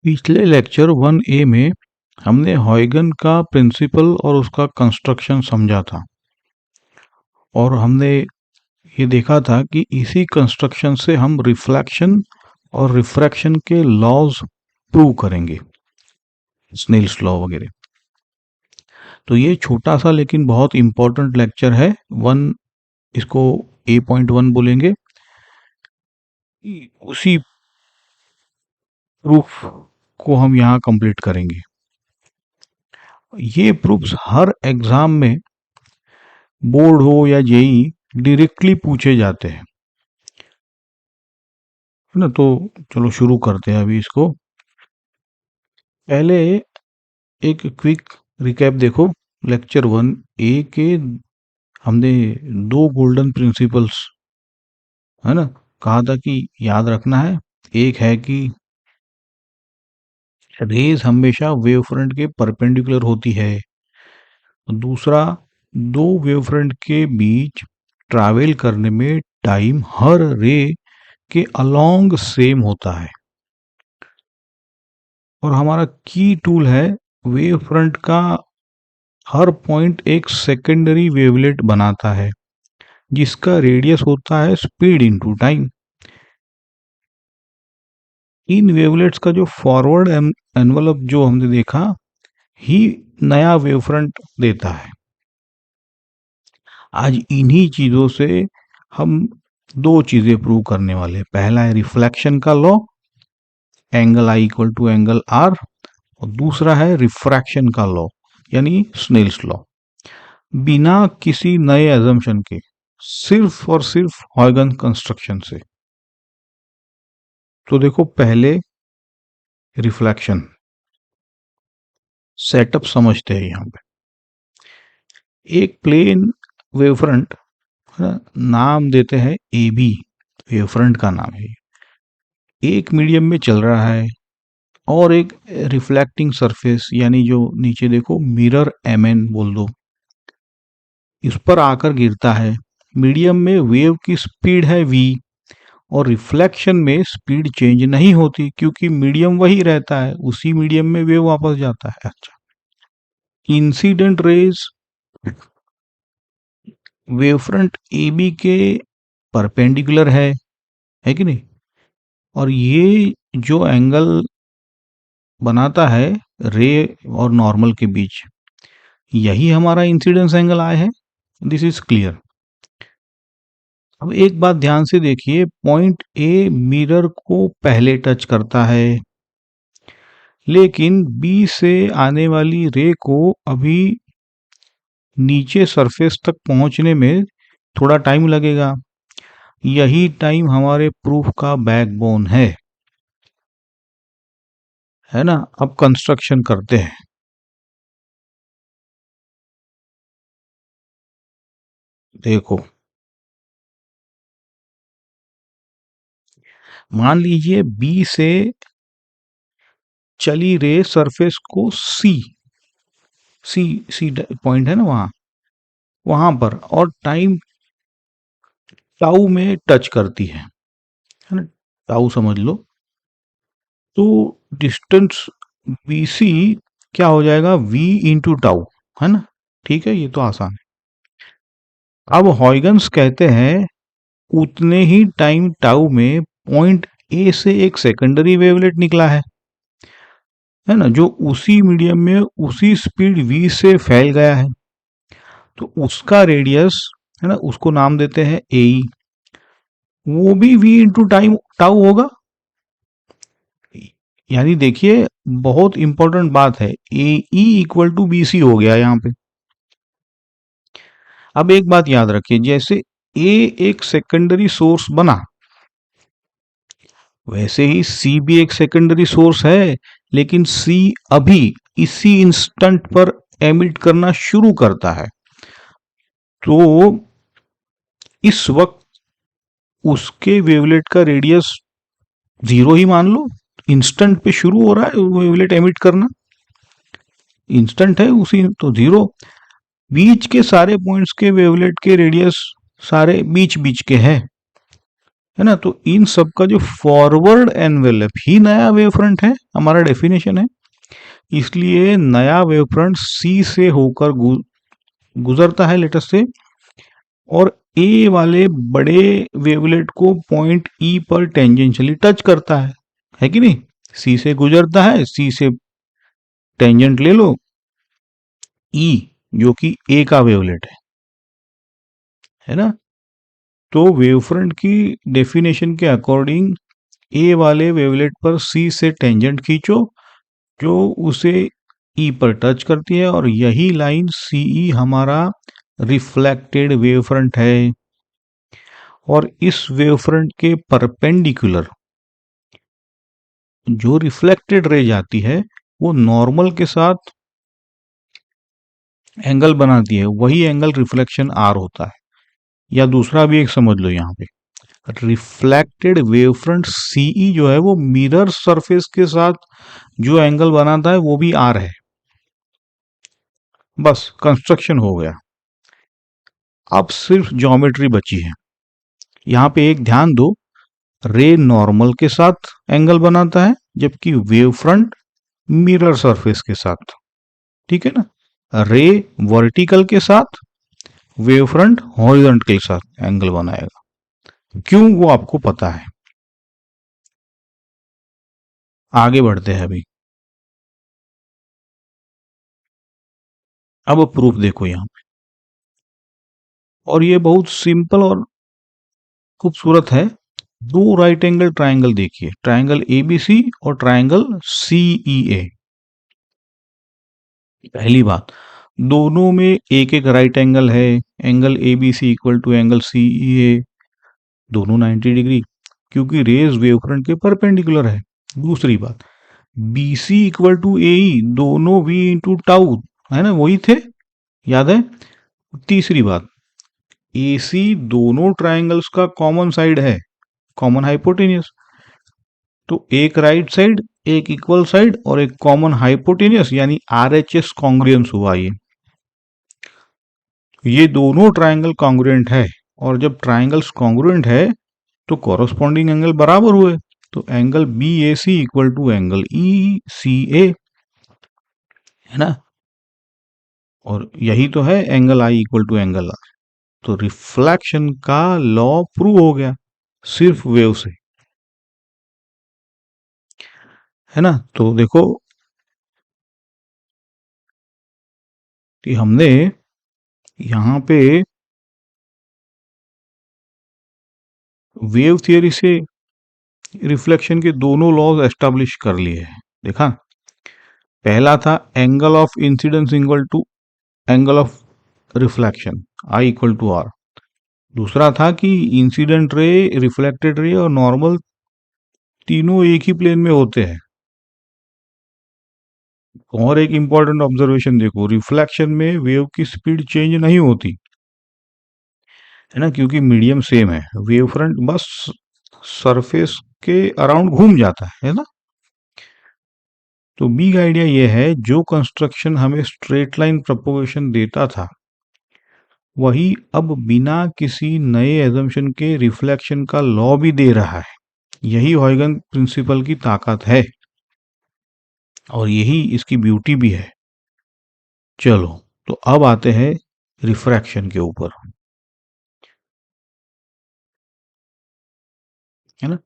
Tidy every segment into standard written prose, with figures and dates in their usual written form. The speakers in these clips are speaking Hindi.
पिछले लेक्चर 1A में हमने हॉयगन का प्रिंसिपल और उसका कंस्ट्रक्शन समझा था और हमने ये देखा था कि इसी कंस्ट्रक्शन से हम रिफ्लेक्शन और रिफ्रैक्शन के लॉज प्रूव करेंगे, स्नेल्स लॉ वगैरह। तो ये छोटा सा लेकिन बहुत इंपॉर्टेंट लेक्चर है। इसको A.1 बोलेंगे। उसी प्रूफ को हम यहाँ कंप्लीट करेंगे। ये प्रूफ्स हर एग्जाम में, बोर्ड हो या जेई, डायरेक्टली पूछे जाते हैं, है ना। तो चलो शुरू करते हैं अभी इसको। पहले एक क्विक रिकैप देखो। लेक्चर 1A के हमने 2 गोल्डन प्रिंसिपल्स, है ना, कहा था कि याद रखना है। एक है कि रेज हमेशा वेव फ्रंट के परपेंडिकुलर होती है। दूसरा, 2 वेव फ्रंट के बीच ट्रैवल करने में टाइम हर रे के अलोंग सेम होता है। और हमारा की टूल है, वेव फ्रंट का हर पॉइंट एक सेकेंडरी वेवलेट बनाता है जिसका रेडियस होता है स्पीड इनटू टाइम। इन वेवलेट्स का जो फॉरवर्ड एनवलप जो हमने देखा ही नया वेव फ्रंट देता है। आज इन्हीं चीजों से हम 2 चीजें प्रूव करने वाले हैं। पहला है रिफ्लेक्शन का law, angle I equal to angle R, और दूसरा है रिफ्रैक्शन का लॉ यानी स्नेल्स लॉ, बिना किसी नए एजम्पशन के, सिर्फ और सिर्फ हॉयगन कंस्ट्रक्शन से। तो देखो, पहले रिफ्लेक्शन सेटअप समझते हैं। यहां पे एक प्लेन वेवफ्रंट, नाम देते हैं ए बी, वेवफ्रंट का नाम है, एक मीडियम में चल रहा है और एक रिफ्लेक्टिंग सरफेस यानी जो नीचे देखो मिरर MN बोल दो, इस पर आकर गिरता है। मीडियम में वेव की स्पीड है v और रिफ्लेक्शन में स्पीड चेंज नहीं होती क्योंकि मीडियम वही रहता है, उसी मीडियम में वेव वापस जाता है। अच्छा, इंसिडेंट रेज वेवफ्रंट AB के परपेंडिकुलर है कि नहीं। और ये जो एंगल बनाता है रे और नॉर्मल के बीच, यही हमारा इंसिडेंस एंगल आए है। This is clear. अब एक बात ध्यान से देखिए, पॉइंट ए मिरर को पहले टच करता है, लेकिन बी से आने वाली रे को अभी नीचे सरफेस तक पहुंचने में थोड़ा टाइम लगेगा। यही टाइम हमारे प्रूफ का बैकबोन है ना। अब कंस्ट्रक्शन करते हैं। देखो, मान लीजिए बी से चली रे सरफेस को सी सी सी पॉइंट है ना, वहां पर, और टाइम टाउ में टच करती है ना। टाउ समझ लो। तो डिस्टेंस BC क्या हो जाएगा, V इंटू टाउ, है ना। ठीक है, ये तो आसान है। अब हॉयगन्स कहते हैं उतने ही टाइम टाउ में पॉइंट ए से एक सेकेंडरी वेवलेट निकला है ना, जो उसी मीडियम में उसी स्पीड V से फैल गया है। तो उसका रेडियस, है ना, उसको नाम देते हैं AE। वो भी V इंटू टाइम टाउ होगा। यानी देखिए, बहुत इंपॉर्टेंट बात है, AE इक्वल टू BC हो गया यहाँ पे। अब एक बात याद रखिए, जैसे A एक सेकेंडरी सोर्स बना, वैसे ही C भी एक सेकेंडरी सोर्स है, लेकिन C अभी इसी इंस्टेंट पर एमिट करना शुरू करता है। तो इस वक्त उसके वेवलेट का रेडियस 0 ही मान लो। इंस्टेंट पे शुरू हो रहा है वेवलेट एमिट करना, इंस्टेंट है उसी, तो 0। बीच के सारे पॉइंट्स के वेवलेट के रेडियस सारे बीच बीच के हैं। है ना। तो इन सब का जो फॉरवर्ड एनवेलप ही नया वेव फ्रंट है, हमारा डेफिनेशन है। इसलिए नया वेव फ्रंट सी से होकर गुजरता है लेटर से, और ए वाले बड़े वेवलेट को पॉइंट ई पर टेंजेंशियली टच करता है कि नहीं। सी से गुजरता है, सी से टेंजेंट ले लो, ई जो कि ए का वेवलेट है ना। तो वेवफ्रंट की डेफिनेशन के अकॉर्डिंग ए वाले वेवलेट पर सी से टेंजेंट खींचो जो उसे ई पर टच करती है, और यही लाइन सीई हमारा रिफ्लेक्टेड वेवफ्रंट है। और इस वेवफ्रंट के परपेंडिकुलर जो रिफ्लेक्टेड रे जाती है वो नॉर्मल के साथ एंगल बनाती है, वही एंगल रिफ्लेक्शन आर होता है। या दूसरा भी एक समझ लो, यहाँ पे रिफ्लेक्टेड वेवफ्रंट सीई जो है वो मिरर सरफेस के साथ जो एंगल बनाता है वो भी आर है। बस कंस्ट्रक्शन हो गया, अब सिर्फ ज्योमेट्री बची है। यहाँ पे एक ध्यान दो, रे नॉर्मल के साथ एंगल बनाता है जबकि वेव फ्रंट मिरर सरफेस के साथ। ठीक है ना। रे वर्टिकल के साथ, वेव फ्रंट हॉरिजॉन्टल के साथ एंगल बनाएगा। क्यों, वो आपको पता है। आगे बढ़ते हैं अभी। अब प्रूफ देखो यहाँ पे, और ये बहुत सिंपल और खूबसूरत है। दो राइट एंगल ट्रायंगल देखिए, ट्रायंगल एबीसी और ट्रायंगल सीईए। पहली बात, दोनों में एक एक राइट एंगल है, angle ABC equal to angle CEA, दोनों 90 डिग्री, क्योंकि रेज वेव फ्रंट के परपेंडिकुलर है। दूसरी बात, B C equal to A, दोनों वी इंटू टाउ, है ना, वही थे, याद है। तीसरी बात, ए सी दोनों ट्राइंगल्स का कॉमन साइड है, कॉमन हाइपोटेनियस। तो एक राइट साइड, एक इक्वल साइड और एक कॉमन हाइपोटेनियस, यानी आर एच एस कॉन्ग्रुएंस हुआ ये दोनों ट्राइंगल कॉन्ग्रुएंट है। और जब ट्राइंगल्स कॉन्ग्रुएंट है तो कॉरस्पॉन्डिंग एंगल बराबर हुए। तो angle B A C equal to angle E C A, है ना। और यही तो है angle I equal to angle R. तो रिफ्लेक्शन का लॉ प्रूव हो गया सिर्फ वेव से, है ना। तो देखो कि हमने यहाँ पे वेव थियरी से रिफ्लेक्शन के दोनों लॉज एस्टेब्लिश कर लिए हैं। देखा, पहला था angle of incidence equal to angle of reflection, I equal to R. दूसरा था कि इंसिडेंट रे, रिफ्लेक्टेड रे और नॉर्मल तीनों एक ही प्लेन में होते हैं। और एक इंपॉर्टेंट ऑब्जर्वेशन देखो, रिफ्लेक्शन में वेव की स्पीड चेंज नहीं होती, है ना, क्योंकि मीडियम सेम है। वेव फ्रंट बस सरफेस के अराउंड घूम जाता है ना। तो बिग आइडिया ये है, जो कंस्ट्रक्शन हमें स्ट्रेट लाइन प्रोपोगेशन देता था वही अब बिना किसी नए एजम्पशन के रिफ्लेक्शन का लॉ भी दे रहा है। यही हॉयगन प्रिंसिपल की ताकत है और यही इसकी ब्यूटी भी है। चलो, तो अब आते हैं रिफ्रैक्शन के ऊपर, है ना।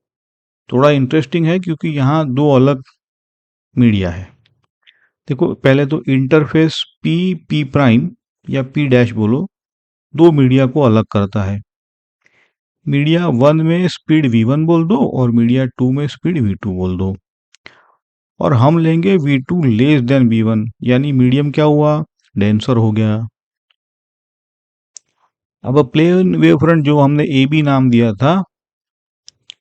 थोड़ा इंटरेस्टिंग है क्योंकि यहाँ दो अलग मीडिया है। देखो, पहले तो इंटरफेस पी पी प्राइम या पी डैश बोलो, दो मीडिया को अलग करता है। मीडिया वन में स्पीड v1 बोल दो और मीडिया टू में स्पीड v2 बोल दो, और हम लेंगे v2 लेस देन v1, यानी मीडियम क्या हुआ, डेंसर हो गया। अब प्लेन वेव फ्रंट जो हमने ए बी नाम दिया था,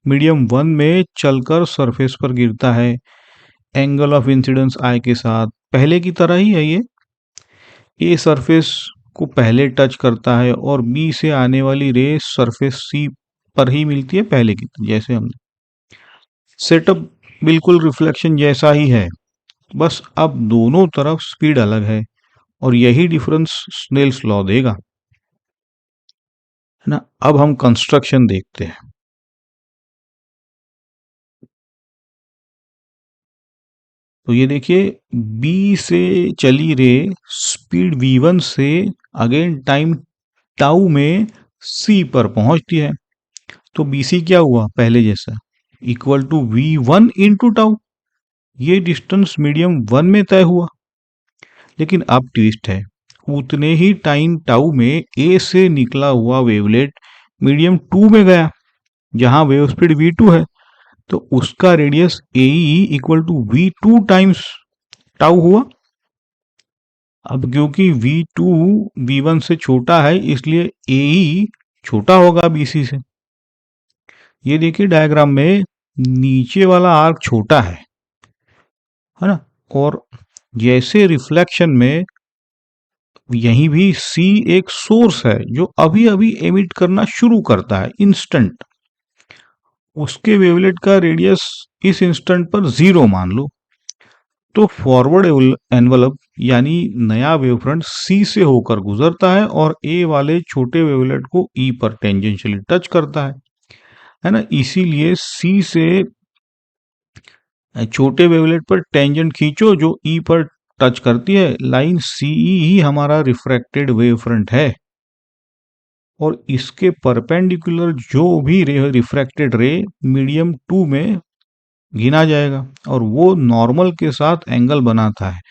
मीडियम वन में चलकर सरफेस पर गिरता है, एंगल ऑफ इंसिडेंस आई के साथ, पहले की तरह ही है ये। ए सरफेस को पहले टच करता है और बी से आने वाली रे सरफेस सी पर ही मिलती है पहले की, जैसे हमने सेटअप बिल्कुल रिफ्लेक्शन जैसा ही है, बस अब दोनों तरफ स्पीड अलग है, और यही डिफरेंस स्नेल्स लॉ देगा, है ना। अब हम कंस्ट्रक्शन देखते हैं। तो ये देखिए, बी से चली रे स्पीड v1 से अगेन टाइम टाउ में सी पर पहुंचती है। तो bc क्या हुआ पहले जैसा, equal to v1 into tau. ये डिस्टेंस मीडियम वन में तय हुआ। लेकिन अब ट्विस्ट है, उतने ही टाइम टाउ में ए से निकला हुआ वेवलेट मीडियम टू में गया, जहां वेव स्पीड v2 है। तो उसका radius A equal to v2 times tau हुआ। अब क्योंकि v2 v1 से छोटा है, इसलिए ए छोटा होगा bc से। ये देखिए डायग्राम में नीचे वाला आर्क छोटा है ना, और जैसे रिफ्लेक्शन में यहीं भी C एक सोर्स है जो अभी अभी एमिट करना शुरू करता है इंस्टेंट। उसके वेवलेट का रेडियस इस इंस्टेंट पर 0 मान लो। तो फॉरवर्ड एनवलप यानी नया वेवफ्रंट C से होकर गुजरता है और A वाले छोटे वेवलेट को E पर टेंजेंशियली टच करता है ना। इसीलिए C से छोटे वेवलेट पर टेंजेंट खींचो जो E पर टच करती है। लाइन CE ही हमारा रिफ्रैक्टेड वेव फ्रंट है, और इसके परपेंडिकुलर जो भी रे रिफ्रैक्टेड रे मीडियम टू में गिना जाएगा, और वो नॉर्मल के साथ एंगल बनाता है,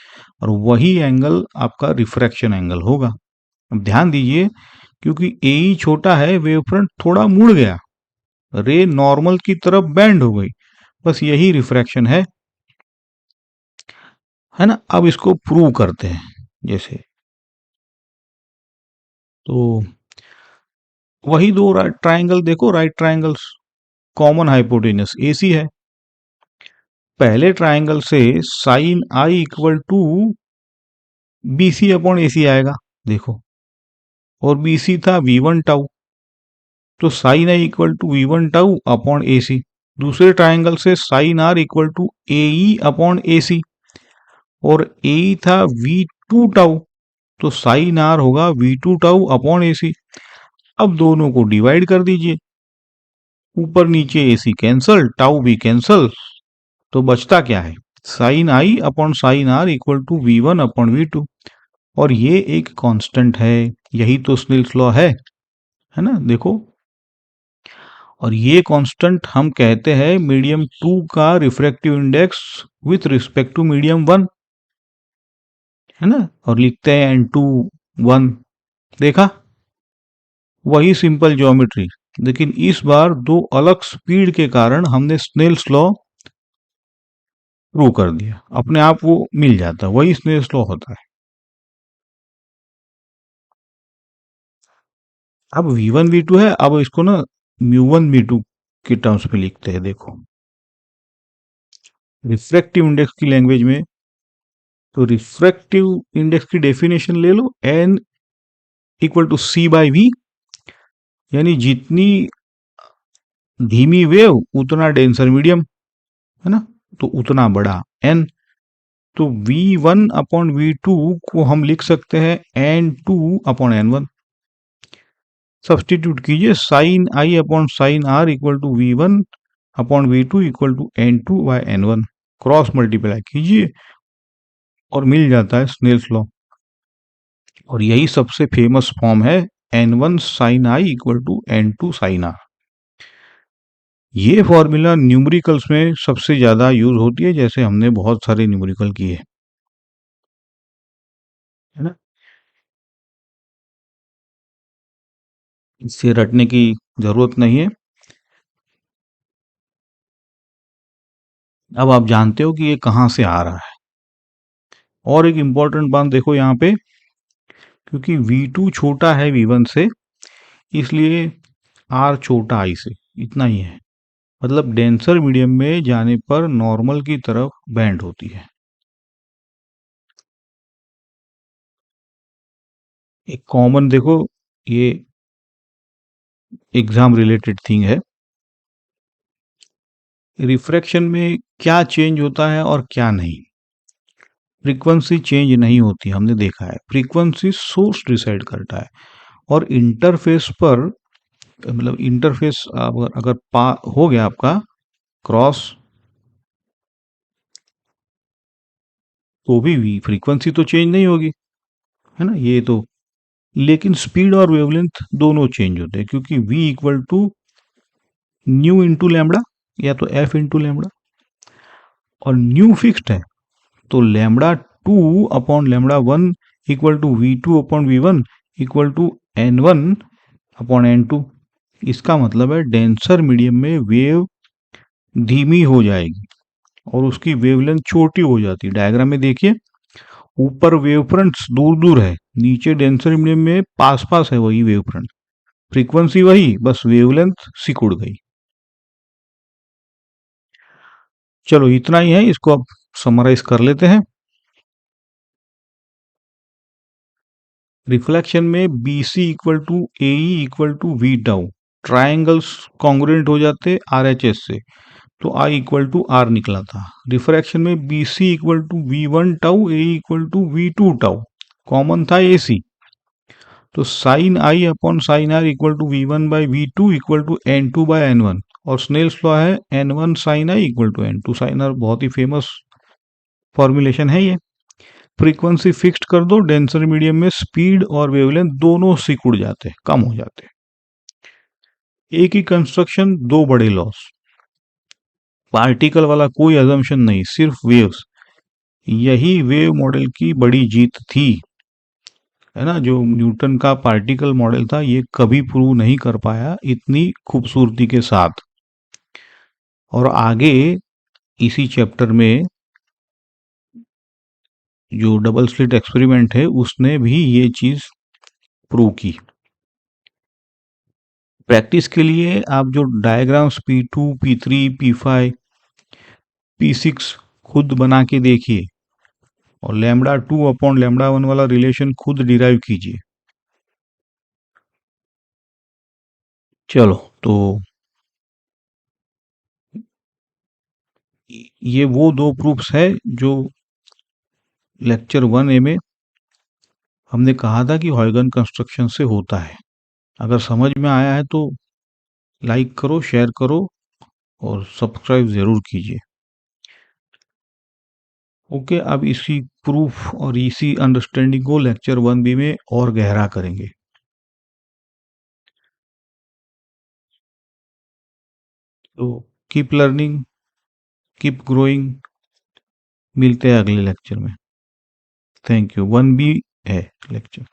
और वही एंगल आपका रिफ्रैक्शन एंगल होगा। अब ध्यान दीजिए, क्योंकि ए छोटा है, वेव फ्रंट थोड़ा मुड़ गया, रे नॉर्मल की तरफ बेंड हो गई, बस यही रिफ्रैक्शन है ना। अब इसको प्रूव करते हैं। जैसे तो वही दो ट्राइंगल देखो, right triangles, common hypotenuse AC है। पहले ट्राइंगल से sine I equal to BC upon AC आएगा, देखो, और BC था V1 टाउ, तो sine I equal to V1 tau upon AC। दूसरे ट्राइंगल से sine R equal to AE upon AC, और AE था V2 टाउ, तो साइन आर होगा V2 टाउ अपॉन AC। अब दोनों को डिवाइड कर दीजिए, ऊपर नीचे AC कैंसल, टाउ भी कैंसल, तो बचता क्या है, sine I upon sine R equal to V1 upon V2। और ये एक कांस्टेंट है, यही तो स्नेल्स लॉ है ना, देखो। और ये कांस्टेंट हम कहते हैं मीडियम टू का refractive index with respect to medium one, है ना, और लिखते हैं N2 1। देखा, वही सिंपल ज्योमेट्री, लेकिन इस बार दो अलग स्पीड के कारण हमने स्नेल्स लॉ प्रूव कर दिया, अपने आप वो मिल जाता है, वही स्नेल्स लॉ होता है। अब V1 V2 है, अब इसको ना म्यू1 म्यू2 के टर्म्स में लिखते हैं। देखो, रिफ्रैक्टिव इंडेक्स की लैंग्वेज में, तो रिफ्रैक्टिव इंडेक्स की डेफिनेशन ले लो, N इक्वल टू C/V, यानी जितनी धीमी वेव उतना डेंसर मीडियम, है ना, तो उतना बड़ा N। तो V1 अपॉन V2 को हम लिख सकते हैं N2 अपॉन N1। सब्सटीट्यूट कीजिए, sine I upon sine R equal to V1 upon V2 equal to N2/N1। Cross multiply कीजिए और मिल जाता है स्नेल्स लॉ, और यही सबसे फेमस फॉर्म है N1 sine I equal to N2 sine R. ये फॉर्मूला न्यूमेरिकल्स में सबसे ज्यादा यूज होती है, जैसे हमने बहुत सारे न्यूमेरिकल किए, है ना। इससे रटने की जरूरत नहीं है। अब आप जानते हो कि ये कहाँ से आ रहा है। और एक इंपॉर्टेंट बात देखो यहाँ पे, क्योंकि V2 छोटा है V1 से, इसलिए R छोटा I से, इतना ही है। मतलब डेंसर मीडियम में जाने पर नॉर्मल की तरफ बेंड होती है। एक कॉमन देखो, ये एग्जाम रिलेटेड थिंग है, रिफ्रैक्शन में क्या चेंज होता है और क्या नहीं। फ्रीक्वेंसी चेंज नहीं होती, हमने देखा है, फ्रीक्वेंसी सोर्स डिसाइड करता है। और इंटरफेस पर, मतलब इंटरफेस अगर हो गया आपका क्रॉस, तो भी फ्रीक्वेंसी तो चेंज नहीं होगी, है ना, ये तो। लेकिन स्पीड और वेवलेंथ दोनों चेंज होते हैं, क्योंकि v equal to nu into lambda या तो f इंटू लैम्बडा, और न्यू फिक्स्ड है, तो lambda two upon lambda one equal to V two upon V one equal to N one upon N two. इसका मतलब है डेंसर मीडियम में वेव धीमी हो जाएगी और उसकी वेवलेंथ छोटी हो जाती है। डायग्राम में देखिए, ऊपर वेव फ्रंट्स दूर दूर है, नीचे डेंसर मीडियम में पास पास है वही वेव फ्रंट, फ्रीक्वेंसी वही, बस वेवलेंथ सिकुड़ गई। चलो इतना ही है, इसको अब समराइज कर लेते हैं। रिफ्लेक्शन में B C equal to A equal to V tau, triangles congruent हो जाते आर एच एस से, तो आई इक्वल टू आर निकला था। रिफ्रैक्शन में B C equal to V one tau, A equal to V two tau, common था ए सी, तो sine I upon sine R equal to V one by V two equal to N two by N one, और स्नेल्स लॉ है N one sine I equal to N two sine R, बहुत ही फेमस फॉर्मुलेशन है ये। फ्रीक्वेंसी फिक्स्ड कर दो, डेंसर मीडियम में स्पीड और वेवलेंथ दोनों सिकुड़ जाते हैं, कम हो जाते हैं। एक ही कंस्ट्रक्शन, दो बड़े लॉस, पार्टिकल वाला कोई अजम्पशन नहीं, सिर्फ वेव्स। यही वेव मॉडल की बड़ी जीत थी, है ना। जो न्यूटन का पार्टिकल मॉडल था, ये कभी प्रूव नहीं कर पाया इतनी खूबसूरती के साथ। और आगे इसी चैप्टर में जो डबल स्लिट एक्सपेरिमेंट है, उसने भी ये चीज प्रूव की। प्रैक्टिस के लिए आप जो diagrams P2, P3, P5, P6 खुद बना के देखिए, और lambda two upon lambda one वाला रिलेशन खुद डिराइव कीजिए। चलो, तो ये वो दो प्रूफ्स है जो लेक्चर 1A में हमने कहा था कि हॉयगन कंस्ट्रक्शन से होता है। अगर समझ में आया है तो लाइक करो, शेयर करो और सब्सक्राइब जरूर कीजिए। ओके, अब इसी प्रूफ और इसी अंडरस्टैंडिंग को लेक्चर 1B में और गहरा करेंगे। तो कीप लर्निंग, कीप ग्रोइंग, मिलते हैं अगले लेक्चर में। Thank you. 1B है लेक्चर।